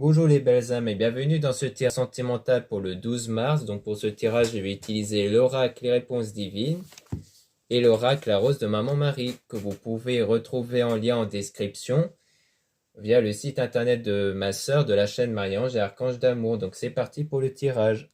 Bonjour les belles âmes et bienvenue dans ce tirage sentimental pour le 12 mars. Donc pour ce tirage, je vais utiliser l'oracle Les Réponses Divines et l'oracle La Rose de Maman Marie que vous pouvez retrouver en lien en description via le site internet de ma sœur de la chaîne Marie-Ange et Archange d'Amour. Donc c'est parti pour le tirage.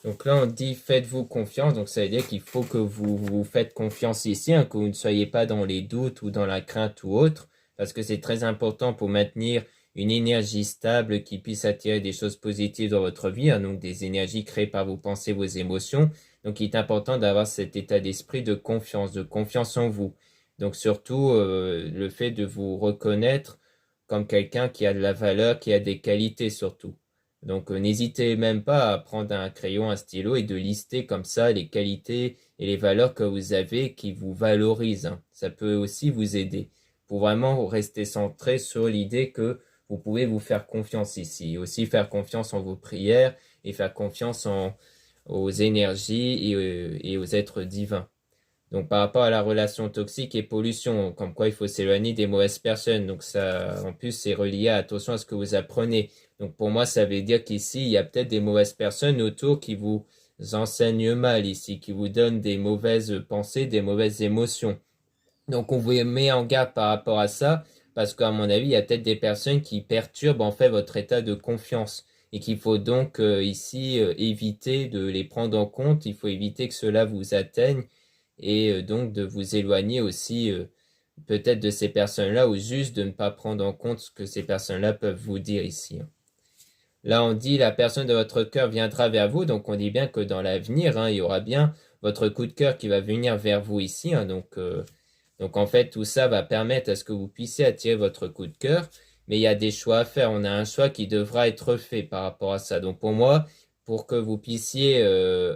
Donc là, on dit faites-vous confiance. Donc ça veut dire qu'il faut que vous vous faites confiance ici, que vous ne soyez pas dans les doutes ou dans la crainte ou autre, parce que c'est très important pour maintenir une énergie stable qui puisse attirer des choses positives dans votre vie, donc des énergies créées par vos pensées, vos émotions. Donc il est important d'avoir cet état d'esprit de confiance en vous. Donc surtout le fait de vous reconnaître comme quelqu'un qui a de la valeur, qui a des qualités surtout. Donc n'hésitez même pas à prendre un crayon, un stylo et de lister comme ça les qualités et les valeurs que vous avez qui vous valorisent. Ça peut aussi vous aider pour vraiment rester centré sur l'idée que vous pouvez vous faire confiance ici. Aussi faire confiance en vos prières et faire confiance aux énergies et aux êtres divins. Donc par rapport à la relation toxique et pollution, comme quoi il faut s'éloigner des mauvaises personnes. Donc ça, en plus, c'est relié à attention à ce que vous apprenez. Donc pour moi, ça veut dire qu'ici, il y a peut-être des mauvaises personnes autour qui vous enseignent mal ici, qui vous donnent des mauvaises pensées, des mauvaises émotions. Donc on vous met en garde par rapport à ça, parce qu'à mon avis, il y a peut-être des personnes qui perturbent en fait votre état de confiance et qu'il faut donc ici éviter de les prendre en compte. Il faut éviter que cela vous atteigne et donc de vous éloigner aussi peut-être de ces personnes-là ou juste de ne pas prendre en compte ce que ces personnes-là peuvent vous dire ici. Là, on dit la personne de votre cœur viendra vers vous, donc on dit bien que dans l'avenir, il y aura bien votre coup de cœur qui va venir vers vous ici. Donc en fait, tout ça va permettre à ce que vous puissiez attirer votre coup de cœur, mais il y a des choix à faire. On a un choix qui devra être fait par rapport à ça. Donc pour moi, pour que vous puissiez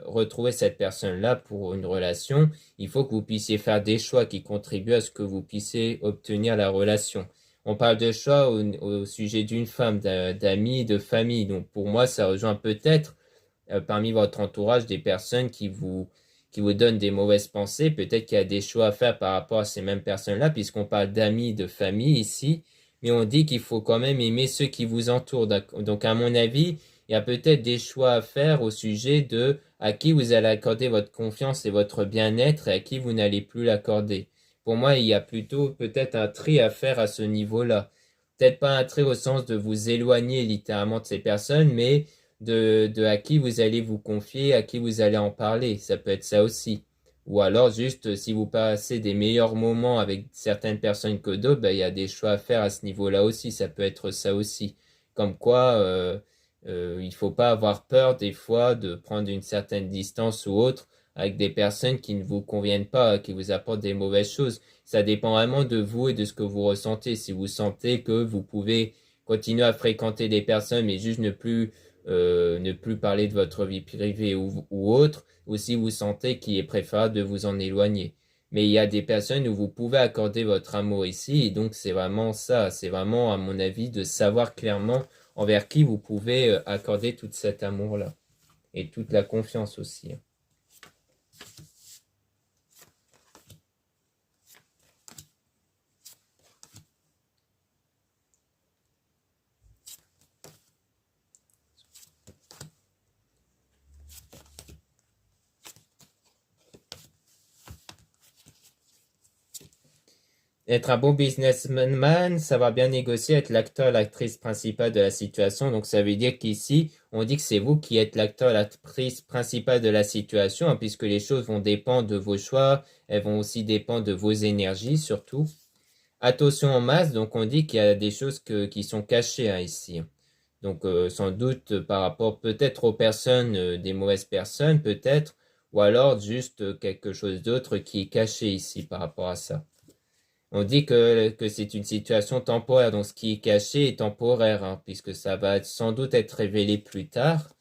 retrouver cette personne-là pour une relation, il faut que vous puissiez faire des choix qui contribuent à ce que vous puissiez obtenir la relation. On parle de choix au sujet d'une femme, d'amis, de famille. Donc pour moi, ça rejoint peut-être parmi votre entourage des personnes qui vous donnent des mauvaises pensées. Peut-être qu'il y a des choix à faire par rapport à ces mêmes personnes-là, puisqu'on parle d'amis, de famille ici. Mais on dit qu'il faut quand même aimer ceux qui vous entourent. Donc à mon avis, il y a peut-être des choix à faire au sujet de à qui vous allez accorder votre confiance et votre bien-être et à qui vous n'allez plus l'accorder. Pour moi, il y a plutôt peut-être un tri à faire à ce niveau-là. Peut-être pas un tri au sens de vous éloigner littéralement de ces personnes, mais de à qui vous allez vous confier, à qui vous allez en parler. Ça peut être ça aussi. Ou alors juste si vous passez des meilleurs moments avec certaines personnes que d'autres, il y a des choix à faire à ce niveau-là aussi. Ça peut être ça aussi. Comme quoi, il faut pas avoir peur des fois de prendre une certaine distance ou autre avec des personnes qui ne vous conviennent pas, qui vous apportent des mauvaises choses. Ça dépend vraiment de vous et de ce que vous ressentez. Si vous sentez que vous pouvez continuer à fréquenter des personnes, mais juste ne plus parler de votre vie privée ou autre, ou si vous sentez qu'il est préférable de vous en éloigner. Mais il y a des personnes où vous pouvez accorder votre amour ici, et donc c'est vraiment ça, c'est vraiment à mon avis de savoir clairement envers qui vous pouvez accorder tout cet amour-là, et toute la confiance aussi. Être un bon businessman, savoir bien négocier, être l'acteur, l'actrice principale de la situation. Donc ça veut dire qu'ici, on dit que c'est vous qui êtes l'acteur, l'actrice principale de la situation, puisque les choses vont dépendre de vos choix, elles vont aussi dépendre de vos énergies surtout. Attention en masse, donc on dit qu'il y a des choses qui sont cachées ici. Donc sans doute par rapport peut-être aux personnes, des mauvaises personnes peut-être, ou alors juste quelque chose d'autre qui est caché ici par rapport à ça. On dit que c'est une situation temporaire, donc ce qui est caché est temporaire, puisque ça va sans doute être révélé plus tard.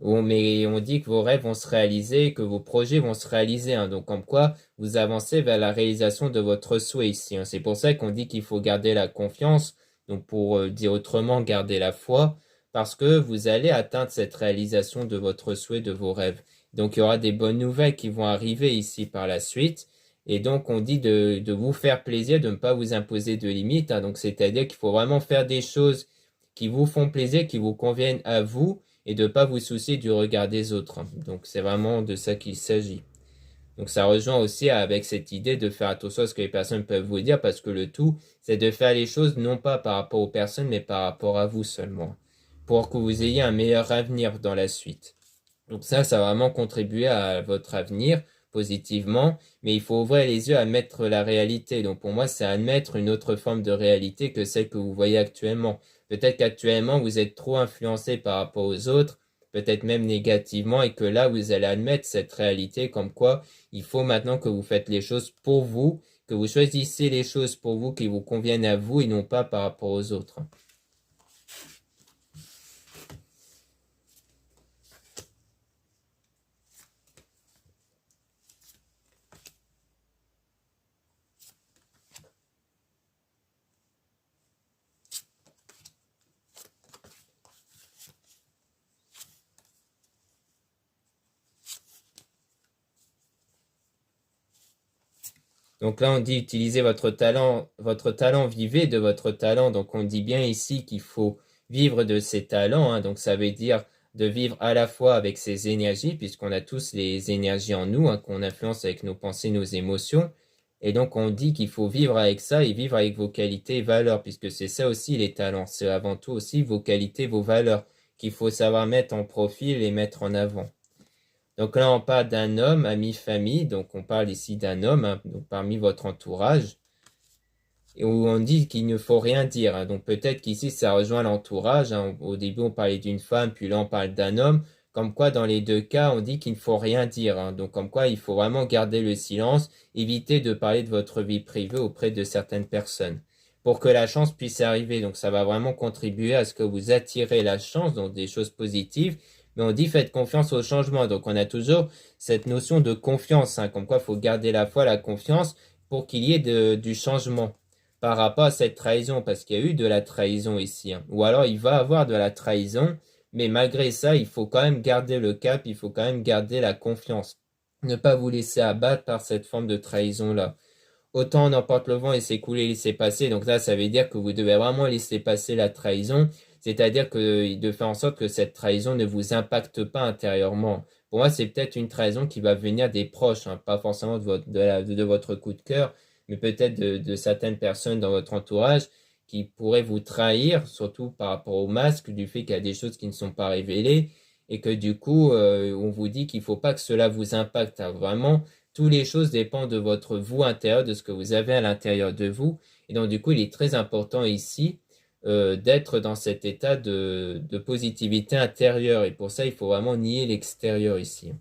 Mais on dit que vos rêves vont se réaliser, que vos projets vont se réaliser, hein. Donc, comme quoi, vous avancez vers la réalisation de votre souhait ici, hein. C'est pour ça qu'on dit qu'il faut garder la confiance. Donc, pour dire autrement, garder la foi, parce que vous allez atteindre cette réalisation de votre souhait, de vos rêves. Donc, il y aura des bonnes nouvelles qui vont arriver ici par la suite. Et donc, on dit de vous faire plaisir, de ne pas vous imposer de limites, hein. Donc, c'est-à-dire qu'il faut vraiment faire des choses qui vous font plaisir, qui vous conviennent à vous et de ne pas vous soucier du regard des autres. Donc c'est vraiment de ça qu'il s'agit. Donc ça rejoint aussi avec cette idée de faire attention à ce que les personnes peuvent vous dire parce que le tout, c'est de faire les choses non pas par rapport aux personnes, mais par rapport à vous seulement, pour que vous ayez un meilleur avenir dans la suite. Donc ça va vraiment contribuer à votre avenir positivement, mais il faut ouvrir les yeux à admettre la réalité. Donc pour moi, c'est admettre une autre forme de réalité que celle que vous voyez actuellement. Peut-être qu'actuellement, vous êtes trop influencé par rapport aux autres, peut-être même négativement, et que là, vous allez admettre cette réalité comme quoi il faut maintenant que vous faites les choses pour vous, que vous choisissez les choses pour vous qui vous conviennent à vous et non pas par rapport aux autres. Donc là, on dit utiliser votre talent, vivez de votre talent. Donc on dit bien ici qu'il faut vivre de ses talents, hein. Donc ça veut dire de vivre à la fois avec ses énergies, puisqu'on a tous les énergies en nous, hein, qu'on influence avec nos pensées, nos émotions. Et donc on dit qu'il faut vivre avec ça et vivre avec vos qualités et valeurs, puisque c'est ça aussi les talents. C'est avant tout aussi vos qualités, vos valeurs qu'il faut savoir mettre en profil et mettre en avant. Donc là, on parle d'un homme, ami, famille. Donc on parle ici d'un homme, hein, donc parmi votre entourage, et où on dit qu'il ne faut rien dire, hein. Donc peut-être qu'ici, ça rejoint l'entourage, hein. Au début, on parlait d'une femme, puis là, on parle d'un homme. Comme quoi, dans les deux cas, on dit qu'il ne faut rien dire, hein. Donc comme quoi, il faut vraiment garder le silence, éviter de parler de votre vie privée auprès de certaines personnes pour que la chance puisse arriver. Donc ça va vraiment contribuer à ce que vous attirez la chance, donc des choses positives. Mais on dit faites confiance au changement. Donc on a toujours cette notion de confiance, hein, comme quoi il faut garder la foi, la confiance pour qu'il y ait du changement par rapport à cette trahison, parce qu'il y a eu de la trahison ici, hein. Ou alors il va avoir de la trahison, mais malgré ça, il faut quand même garder le cap, il faut quand même garder la confiance. Ne pas vous laisser abattre par cette forme de trahison-là. Autant on emporte le vent et s'écouler, laisser passer. Donc là, ça veut dire que vous devez vraiment laisser passer la trahison, c'est-à-dire que de faire en sorte que cette trahison ne vous impacte pas intérieurement. Pour moi, c'est peut-être une trahison qui va venir des proches, hein, pas forcément de votre coup de cœur, mais peut-être de certaines personnes dans votre entourage qui pourraient vous trahir, surtout par rapport au masque, du fait qu'il y a des choses qui ne sont pas révélées, et que du coup, on vous dit qu'il ne faut pas que cela vous impacte, hein. Vraiment, toutes les choses dépendent de votre vous intérieur, de ce que vous avez à l'intérieur de vous. Et donc, du coup, il est très important ici d'être dans cet état de positivité intérieure. Et pour ça, il faut vraiment nier l'extérieur ici,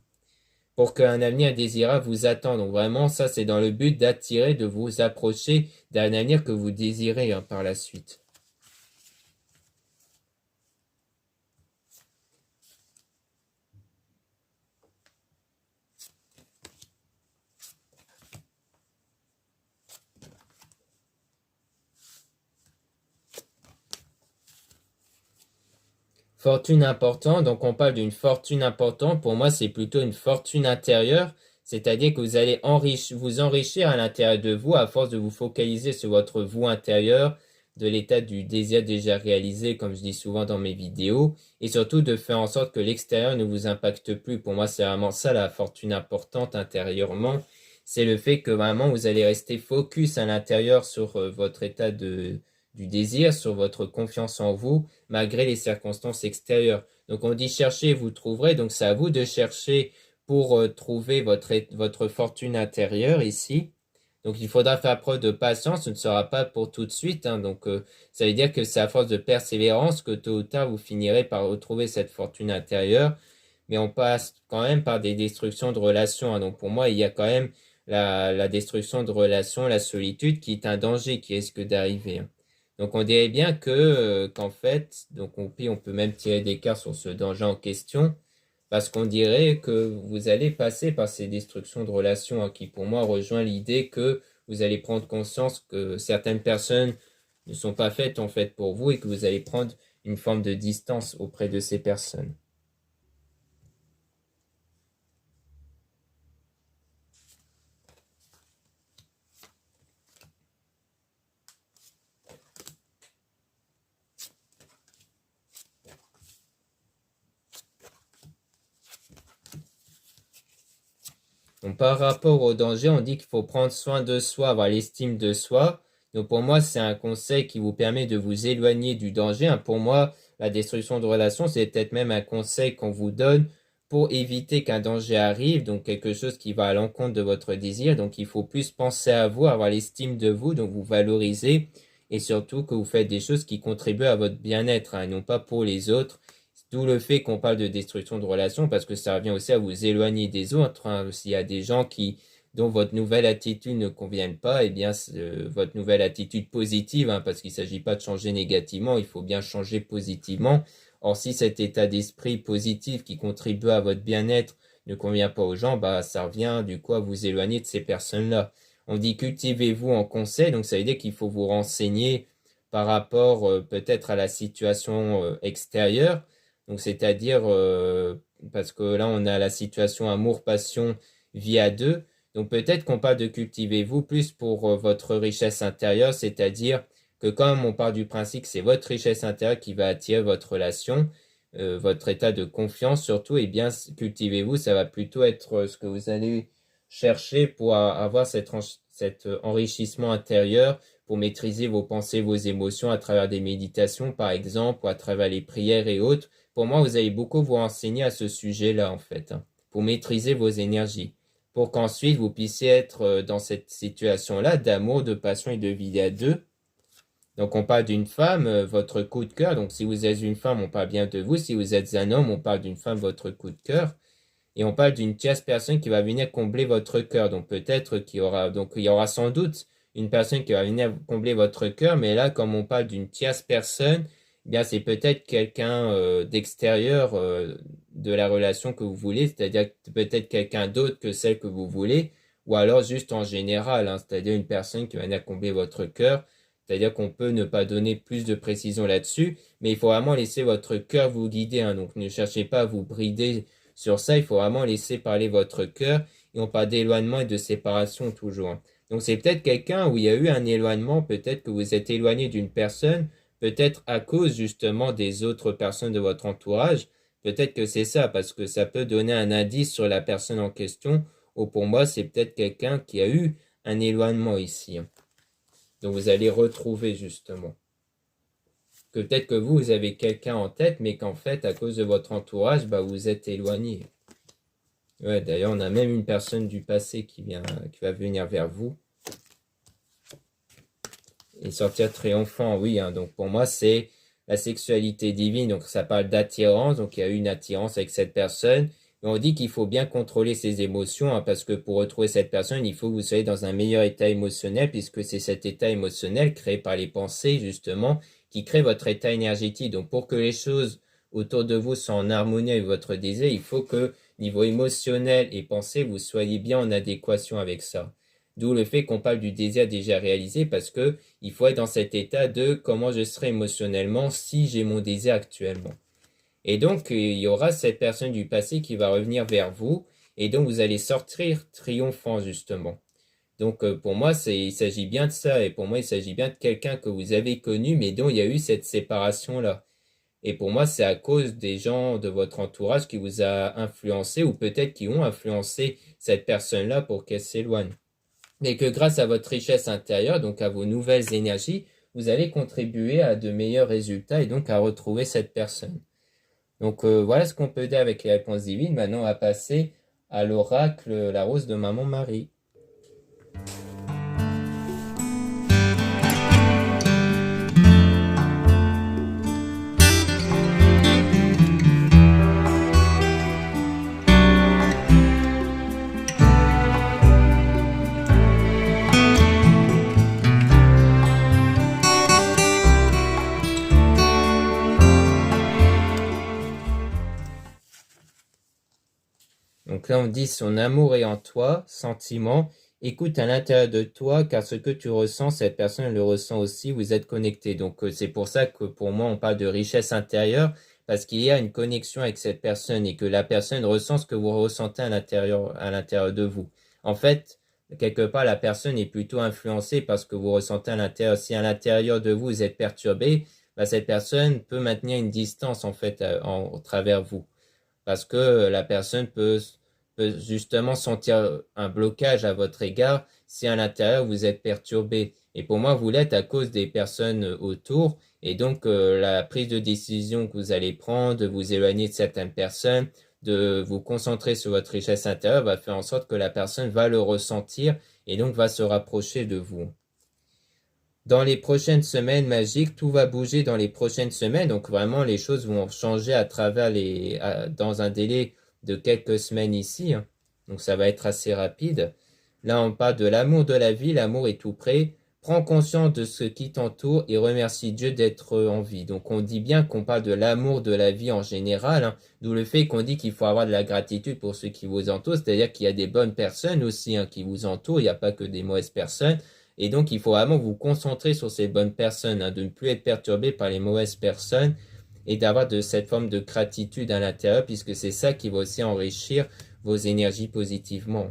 pour qu'un avenir désirable vous attend. Donc vraiment, ça, c'est dans le but d'attirer, de vous approcher d'un avenir que vous désirez, hein, par la suite. Fortune importante, donc on parle d'une fortune importante. Pour moi, c'est plutôt une fortune intérieure, c'est-à-dire que vous allez vous enrichir à l'intérieur de vous à force de vous focaliser sur votre vous intérieur, de l'état du désir déjà réalisé, comme je dis souvent dans mes vidéos, et surtout de faire en sorte que l'extérieur ne vous impacte plus. Pour moi, c'est vraiment ça la fortune importante intérieurement. C'est le fait que vraiment vous allez rester focus à l'intérieur sur votre état du désir, sur votre confiance en vous malgré les circonstances extérieures. Donc on dit chercher, vous trouverez. Donc c'est à vous de chercher pour trouver votre fortune intérieure ici. Donc il faudra faire preuve de patience, ce ne sera pas pour tout de suite, hein. Donc ça veut dire que c'est à force de persévérance que tôt ou tard vous finirez par retrouver cette fortune intérieure. Mais on passe quand même par des destructions de relations, hein. Donc pour moi, il y a quand même la destruction de relations, la solitude qui est un danger qui risque d'arriver, hein. Donc on dirait bien que qu'en fait, donc on peut même tirer des cartes sur ce danger en question. parce qu'on dirait que vous allez passer par ces destructions de relations, hein, qui pour moi rejoint l'idée que vous allez prendre conscience que certaines personnes ne sont pas faites en fait pour vous et que vous allez prendre une forme de distance auprès de ces personnes. Donc, par rapport au danger, on dit qu'il faut prendre soin de soi, avoir l'estime de soi. Donc pour moi, c'est un conseil qui vous permet de vous éloigner du danger, hein. Pour moi, la destruction de relations, c'est peut-être même un conseil qu'on vous donne pour éviter qu'un danger arrive, donc quelque chose qui va à l'encontre de votre désir. Donc il faut plus penser à vous, avoir l'estime de vous, donc vous valoriser et surtout que vous faites des choses qui contribuent à votre bien-être, hein, et non pas pour les autres. D'où le fait qu'on parle de destruction de relations, parce que ça revient aussi à vous éloigner des autres, hein. S'il y a des gens dont votre nouvelle attitude ne convient pas, eh bien, votre nouvelle attitude positive, hein, parce qu'il ne s'agit pas de changer négativement, il faut bien changer positivement. Or, si cet état d'esprit positif qui contribue à votre bien-être ne convient pas aux gens, bah, ça revient du coup à vous éloigner de ces personnes-là. On dit cultivez-vous en conseil, donc ça veut dire qu'il faut vous renseigner par rapport peut-être à la situation extérieure. Donc, c'est-à-dire, parce que là, on a la situation amour-passion vie à deux. Donc, peut-être qu'on parle de cultivez-vous plus pour votre richesse intérieure, c'est-à-dire que comme on part du principe que c'est votre richesse intérieure qui va attirer votre relation, votre état de confiance surtout, eh bien, cultivez-vous, ça va plutôt être ce que vous allez chercher pour avoir cet enrichissement intérieur, pour maîtriser vos pensées, vos émotions à travers des méditations, par exemple, ou à travers les prières et autres. Pour moi, vous allez beaucoup vous renseigner à ce sujet-là, en fait, hein, pour maîtriser vos énergies, pour qu'ensuite vous puissiez être dans cette situation-là d'amour, de passion et de vie à deux. Donc, on parle d'une femme, votre coup de cœur. Donc, si vous êtes une femme, on parle bien de vous. Si vous êtes un homme, on parle d'une femme, votre coup de cœur. Et on parle d'une tierce personne qui va venir combler votre cœur. Donc, peut-être il y aura sans doute une personne qui va venir combler votre cœur. Mais là, comme on parle d'une tierce personne, eh bien, c'est peut-être quelqu'un d'extérieur de la relation que vous voulez. C'est-à-dire peut-être quelqu'un d'autre que celle que vous voulez. Ou alors juste en général, hein, c'est-à-dire une personne qui va venir combler votre cœur. C'est-à-dire qu'on peut ne pas donner plus de précision là-dessus, mais il faut vraiment laisser votre cœur vous guider, hein. Donc ne cherchez pas à vous brider sur ça, il faut vraiment laisser parler votre cœur, et on parle d'éloignement et de séparation toujours, hein. Donc c'est peut-être quelqu'un où il y a eu un éloignement, peut-être que vous êtes éloigné d'une personne, peut-être à cause justement des autres personnes de votre entourage, peut-être que c'est ça, parce que ça peut donner un indice sur la personne en question, ou pour moi c'est peut-être quelqu'un qui a eu un éloignement ici, hein. Donc vous allez retrouver justement. Que peut-être que vous avez quelqu'un en tête, mais qu'en fait, à cause de votre entourage, bah, vous êtes éloigné. Ouais, d'ailleurs, on a même une personne du passé qui va venir vers vous et sortir triomphant, oui, hein. Donc pour moi, c'est la sexualité divine. Donc ça parle d'attirance. Donc il y a eu une attirance avec cette personne. Et on dit qu'il faut bien contrôler ses émotions, hein, parce que pour retrouver cette personne, il faut que vous soyez dans un meilleur état émotionnel, puisque c'est cet état émotionnel créé par les pensées, justement, qui crée votre état énergétique. Donc pour que les choses autour de vous soient en harmonie avec votre désir, il faut que niveau émotionnel et pensée, vous soyez bien en adéquation avec ça. D'où le fait qu'on parle du désir déjà réalisé, parce que il faut être dans cet état de comment je serai émotionnellement si j'ai mon désir actuellement. Et donc, il y aura cette personne du passé qui va revenir vers vous, et donc vous allez sortir triomphant, justement. Donc, pour moi, il s'agit bien de ça, et pour moi, il s'agit bien de quelqu'un que vous avez connu, mais dont il y a eu cette séparation-là. Et pour moi, c'est à cause des gens de votre entourage qui vous a influencé, ou peut-être qui ont influencé cette personne-là pour qu'elle s'éloigne. Et que grâce à votre richesse intérieure, donc à vos nouvelles énergies, vous allez contribuer à de meilleurs résultats, et donc à retrouver cette personne. Donc voilà ce qu'on peut dire avec les réponses divines. Maintenant, on va passer à l'oracle, la rose de Maman Marie. Donc là, on dit son amour est en toi, sentiment. Écoute à l'intérieur de toi, car ce que tu ressens, cette personne le ressent aussi, vous êtes connectés. Donc c'est pour ça que pour moi, on parle de richesse intérieure, parce qu'il y a une connexion avec cette personne et que la personne ressent ce que vous ressentez à l'intérieur de vous. En fait, quelque part, la personne est plutôt influencée par ce que vous ressentez à l'intérieur. Si à l'intérieur de vous, vous êtes perturbé, bah, cette personne peut maintenir une distance en fait au travers vous. Parce que la personne peut justement sentir un blocage à votre égard si à l'intérieur vous êtes perturbé. Et pour moi, vous l'êtes à cause des personnes autour. Et donc, la prise de décision que vous allez prendre, de vous éloigner de certaines personnes, de vous concentrer sur votre richesse intérieure, va faire en sorte que la personne va le ressentir et donc va se rapprocher de vous. Dans les prochaines semaines magiques, tout va bouger dans les prochaines semaines. Donc vraiment, les choses vont changer dans un délai de quelques semaines ici, hein. Donc ça va être assez rapide. Là, on parle de l'amour de la vie. L'amour est tout près. Prends conscience de ce qui t'entoure et remercie Dieu d'être en vie. Donc on dit bien qu'on parle de l'amour de la vie en général, hein. D'où le fait qu'on dit qu'il faut avoir de la gratitude pour ceux qui vous entourent. C'est-à-dire qu'il y a des bonnes personnes aussi, hein, qui vous entourent. Il n'y a pas que des mauvaises personnes. Et donc, il faut vraiment vous concentrer sur ces bonnes personnes, hein, de ne plus être perturbé par les mauvaises personnes et d'avoir de cette forme de gratitude à l'intérieur, puisque c'est ça qui va aussi enrichir vos énergies positivement.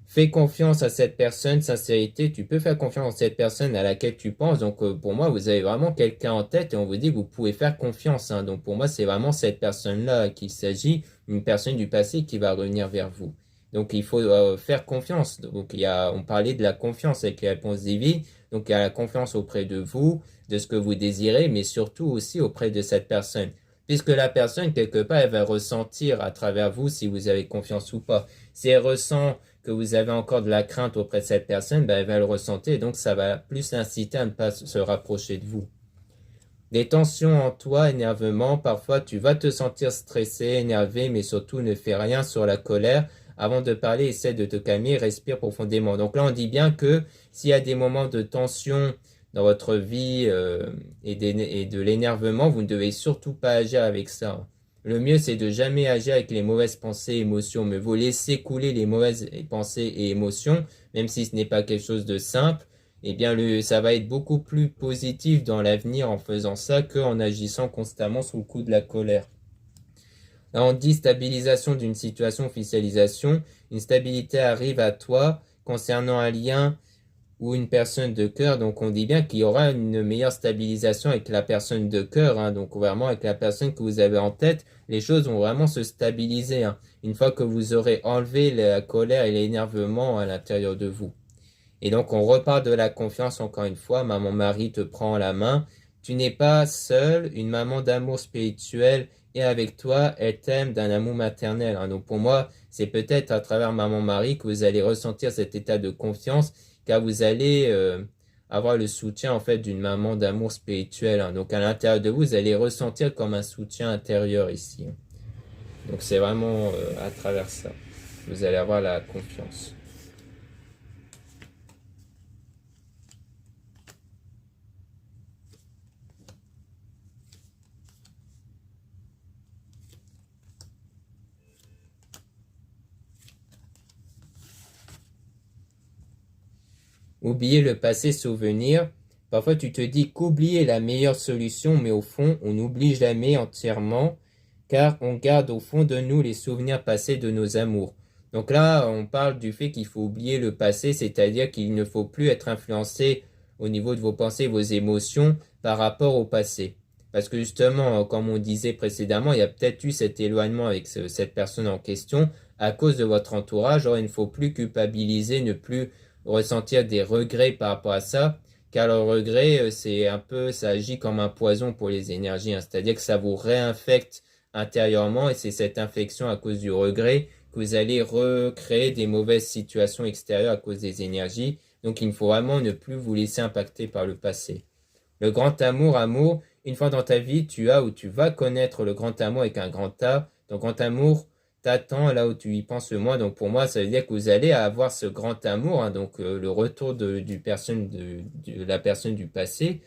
Fais confiance à cette personne, sincérité, tu peux faire confiance à cette personne à laquelle tu penses. Donc, pour moi, vous avez vraiment quelqu'un en tête et on vous dit que vous pouvez faire confiance, hein. Donc, pour moi, c'est vraiment cette personne-là qu'il s'agit, une personne du passé qui va revenir vers vous. Donc, il faut faire confiance. Donc, on parlait de la confiance avec les réponses divines. Donc, il y a la confiance auprès de vous, de ce que vous désirez, mais surtout aussi auprès de cette personne. Puisque la personne, quelque part, elle va ressentir à travers vous si vous avez confiance ou pas. Si elle ressent que vous avez encore de la crainte auprès de cette personne, ben, elle va le ressentir. Donc, ça va plus l'inciter à ne pas se rapprocher de vous. Des tensions en toi, énervement, parfois tu vas te sentir stressé, énervé, mais surtout ne fais rien sur la colère. Avant de parler, essaie de te calmer, respire profondément. Donc là, on dit bien que s'il y a des moments de tension dans votre vie et de l'énervement, vous ne devez surtout pas agir avec ça. Le mieux, c'est de jamais agir avec les mauvaises pensées et émotions, mais vous laissez couler les mauvaises pensées et émotions, même si ce n'est pas quelque chose de simple. Eh bien, ça va être beaucoup plus positif dans l'avenir en faisant ça qu'en agissant constamment sous le coup de la colère. Là, on dit stabilisation d'une situation, officialisation. Une stabilité arrive à toi concernant un lien ou une personne de cœur. Donc, on dit bien qu'il y aura une meilleure stabilisation avec la personne de cœur, hein. Donc, vraiment, avec la personne que vous avez en tête, les choses vont vraiment se stabiliser, hein, une fois que vous aurez enlevé la colère et l'énervement à l'intérieur de vous. Et donc, on repart de la confiance encore une fois. Maman Marie te prend la main. Tu n'es pas seule, une maman d'amour spirituel est avec toi, elle t'aime d'un amour maternel, hein. Donc, pour moi, c'est peut-être à travers Maman Marie que vous allez ressentir cet état de confiance, car vous allez avoir le soutien en fait d'une maman d'amour spirituel, hein. Donc, à l'intérieur de vous, vous allez ressentir comme un soutien intérieur ici, hein. Donc, c'est vraiment à travers ça. Vous allez avoir la confiance. Oublier le passé, souvenir. Parfois, tu te dis qu'oublier est la meilleure solution, mais au fond, on n'oublie jamais entièrement, car on garde au fond de nous les souvenirs passés de nos amours. Donc là, on parle du fait qu'il faut oublier le passé, c'est-à-dire qu'il ne faut plus être influencé au niveau de vos pensées, vos émotions par rapport au passé. Parce que justement, comme on disait précédemment, il y a peut-être eu cet éloignement avec cette personne en question à cause de votre entourage. Or, il ne faut plus culpabiliser, ne plus ressentir des regrets par rapport à ça, car le regret, c'est un peu, ça agit comme un poison pour les énergies, hein. C'est-à-dire que ça vous réinfecte intérieurement et c'est cette infection à cause du regret que vous allez recréer des mauvaises situations extérieures à cause des énergies. Donc il faut vraiment ne plus vous laisser impacter par le passé. Le grand amour, une fois dans ta vie, tu as ou tu vas connaître le grand amour avec un grand A. Donc grand amour t'attends là où tu y penses le moins. Donc pour moi, ça veut dire que vous allez avoir ce grand amour, hein, donc le retour de la personne du passé,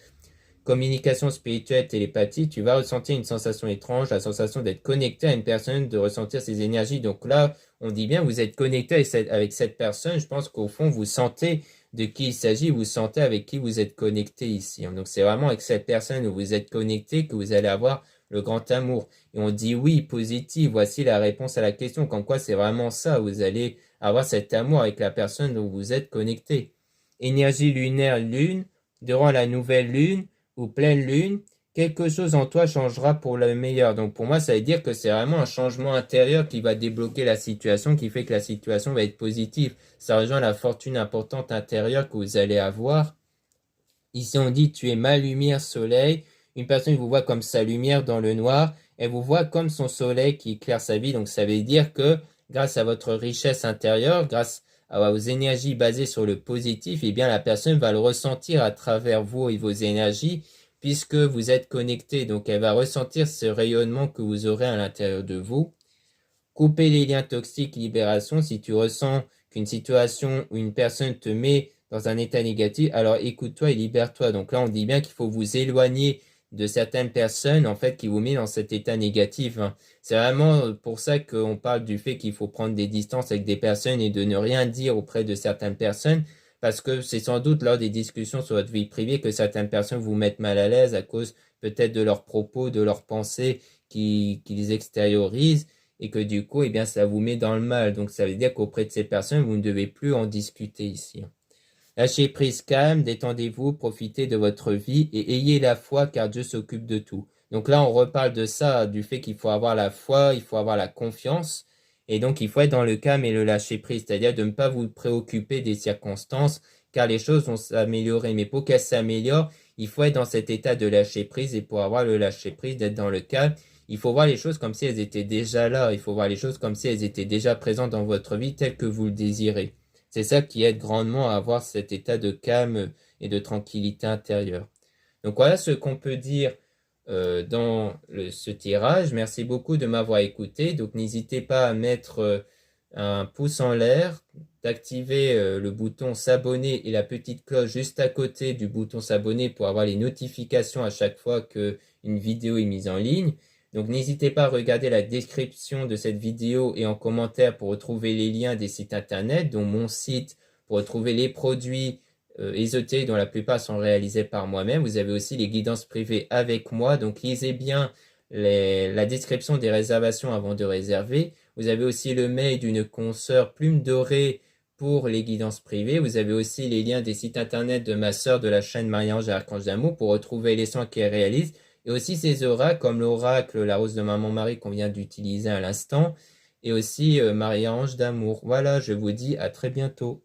communication spirituelle, télépathie, tu vas ressentir une sensation étrange, la sensation d'être connecté à une personne, de ressentir ses énergies. Donc là, on dit bien, vous êtes connecté avec cette personne. Je pense qu'au fond, vous sentez de qui il s'agit, vous sentez avec qui vous êtes connecté ici. Donc c'est vraiment avec cette personne où vous êtes connecté que vous allez avoir le grand amour. Et on dit oui, positif, voici la réponse à la question. Comme quoi c'est vraiment ça, vous allez avoir cet amour avec la personne dont vous êtes connecté. Énergie lunaire, lune, durant la nouvelle lune ou pleine lune, quelque chose en toi changera pour le meilleur. Donc pour moi, ça veut dire que c'est vraiment un changement intérieur qui va débloquer la situation, qui fait que la situation va être positive. Ça rejoint la fortune importante intérieure que vous allez avoir. Ici, on dit tu es ma lumière, soleil. Une personne vous voit comme sa lumière dans le noir. Elle vous voit comme son soleil qui éclaire sa vie. Donc ça veut dire que grâce à votre richesse intérieure, grâce aux énergies basées sur le positif, eh bien la personne va le ressentir à travers vous et vos énergies puisque vous êtes connecté. Donc elle va ressentir ce rayonnement que vous aurez à l'intérieur de vous. Couper les liens toxiques, libération. Si tu ressens qu'une situation ou une personne te met dans un état négatif, alors écoute-toi et libère-toi. Donc là, on dit bien qu'il faut vous éloigner de certaines personnes, en fait, qui vous mettent dans cet état négatif. C'est vraiment pour ça qu'on parle du fait qu'il faut prendre des distances avec des personnes et de ne rien dire auprès de certaines personnes, parce que c'est sans doute lors des discussions sur votre vie privée que certaines personnes vous mettent mal à l'aise à cause peut-être de leurs propos, de leurs pensées qu'ils extériorisent et que du coup, eh bien, ça vous met dans le mal. Donc, ça veut dire qu'auprès de ces personnes, vous ne devez plus en discuter ici. Lâchez prise, calme, détendez-vous, profitez de votre vie et ayez la foi car Dieu s'occupe de tout. Donc là, on reparle de ça, du fait qu'il faut avoir la foi, il faut avoir la confiance. Et donc, il faut être dans le calme et le lâcher prise, c'est-à-dire de ne pas vous préoccuper des circonstances car les choses vont s'améliorer. Mais pour qu'elles s'améliorent, il faut être dans cet état de lâcher prise et pour avoir le lâcher prise, d'être dans le calme, il faut voir les choses comme si elles étaient déjà là. Il faut voir les choses comme si elles étaient déjà présentes dans votre vie telles que vous le désirez. C'est ça qui aide grandement à avoir cet état de calme et de tranquillité intérieure. Donc voilà ce qu'on peut dire dans ce tirage. Merci beaucoup de m'avoir écouté. Donc n'hésitez pas à mettre un pouce en l'air, d'activer le bouton s'abonner et la petite cloche juste à côté du bouton s'abonner pour avoir les notifications à chaque fois qu'une vidéo est mise en ligne. Donc n'hésitez pas à regarder la description de cette vidéo et en commentaire pour retrouver les liens des sites internet, dont mon site, pour retrouver les produits ésotériques dont la plupart sont réalisés par moi-même. Vous avez aussi les guidances privées avec moi, donc lisez bien la description des réservations avant de réserver. Vous avez aussi le mail d'une consoeur Plume Dorée pour les guidances privées. Vous avez aussi les liens des sites internet de ma sœur de la chaîne Marie-Ange et Archange d'Amour pour retrouver les soins qu'elle réalise. Et aussi ces oracles comme l'oracle La Rose de Maman Marie qu'on vient d'utiliser à l'instant. Et aussi Marie-Ange d'Amour. Voilà, je vous dis à très bientôt.